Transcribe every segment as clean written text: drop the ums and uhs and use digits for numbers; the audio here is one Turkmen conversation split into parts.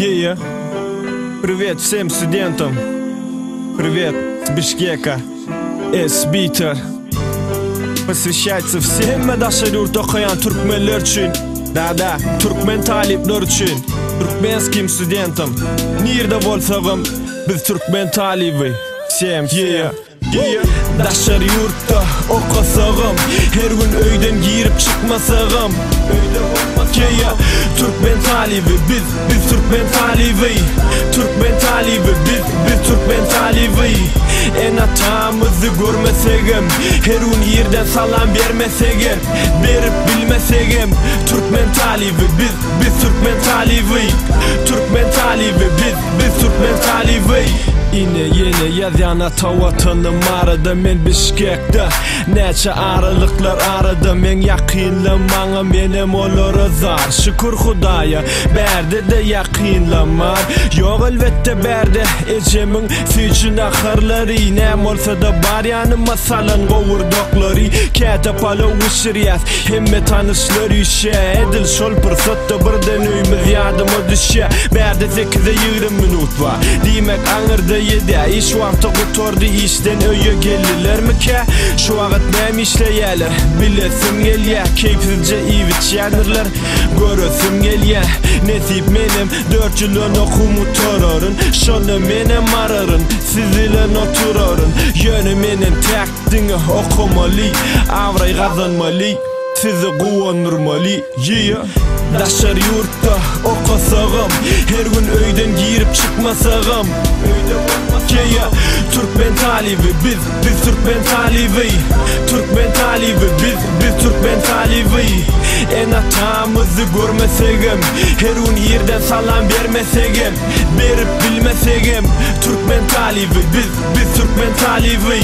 Yeah. Привет всем студентам. Привет с Бишкека. S-Beater. Посвящается всем медашар yurtta okuyan Türkmenler için. Да, Türkmen talipler için. Türkmenskim студентам. Nerede bolsağım biz Türkmen talibi. Всем. Yeah. Daşar yurtta okasağım, her gün öyden girip çıkmasağım. Yeah. Türkmen talibi biz Türkmen talibi. Türkmen talibi biz Türkmen talibi. En atamızı görmesegem, her gün yerden salam vermesegem, berip bilmesegem. Türkmen talibi biz Türkmen talibi. Türkmen talibi biz Türkmen talibi. Yine yazana vatanım arada men Bişkek'te. Neçe aralıklar arada men yakınlamana menem olur zar. Şükür Hudaya berde de yakınlamar. Yok elbette berde ecemin fücün ahırları. Nem olsa da bar yanıma salan kovurdokları. Ketapala uşriyat hemme tanışlar işe. Edil şol fırsatta birden öyümüz yadıma düşe. Berde 8-20 minut var demek anırda yedi. İş vakti kutordu işten öye gelirler mi ke? Şu vakit nem işleyeler bilesim gelye. Keyfizce ivit yanırlar görösüm gelye. Nesip menem 4 yılın okumu tororun. Şonu menem ararın siz ile oturorun. Yönü menem tekdini okumalı, avray kazanmalı, sizi kuvandırmalı. Yeah. Daşar yurtta okasağım, her gün öyden girip çıkmasağım. Yeah. Türkmen talibi biz Türkmen talibi. Türkmen talibi biz Türkmen talibi. En atamızı görmesegem, her gün yerden salam vermesegem, berip bilmesegem. Türkmen talibi biz Türkmen talibi.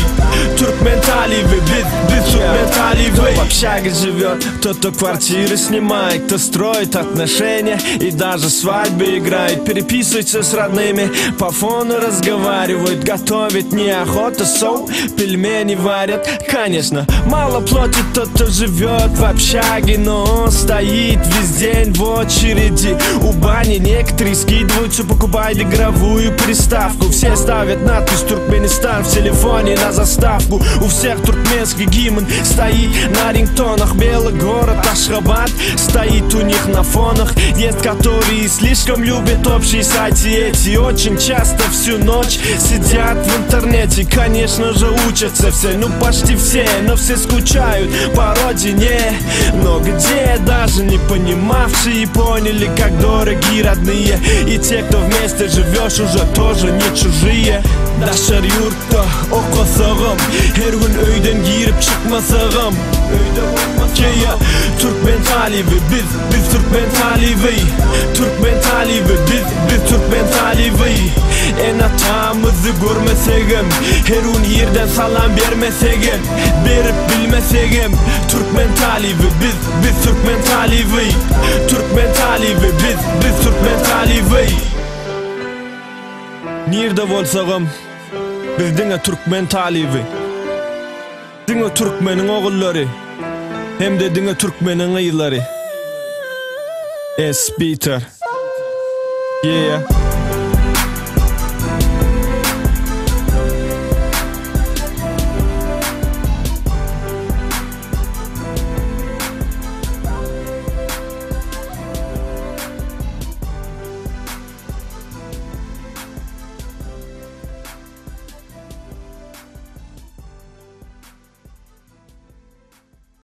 Türkmen talibi biz Türkmen talibi. В общаге живет тот, кто квартиры снимает, кто строит отношения и даже свадьбы играет. Переписывается с родными, по фону разговаривают. Готовить неохота, соу, пельмени варят. Конечно, мало платит тот, кто живет в общаге, но он стоит весь день в очереди у бани. Некоторые скидываются, покупают игровую приставку. Все ставят надпись «Туркменистан» в телефоне на заставку. У всех туркменский гимн стоит на рингтонах. Белый город Ашхабад стоит у них на фонах. Есть которые слишком любят общие соцсети. Очень часто всю ночь сидят в интернете. Конечно же учатся все, ну почти все, но все скучают по родине. Но где даже не понимавшие поняли, как дороги родные. И те, кто вместе живешь, уже тоже не чужие. Daşar yurtta okasağım, her gün öyden girip çıkmasağım. Yeah. Türkmen talibi biz Türkmen talibi. Türkmen talibi biz Türkmen talibi. En atamızı görmesegem, her gün yerden salam vermesegem, berip bilmesegem. Türkmen talibi biz Türkmen talibi. Türkmen talibi biz Türkmen talibi. Nerede bolsağım biz dine Türkmen talibi. Dine Türkmenin oğulları, hem de dine Türkmenin ıyıları. S-Beater. Yeah.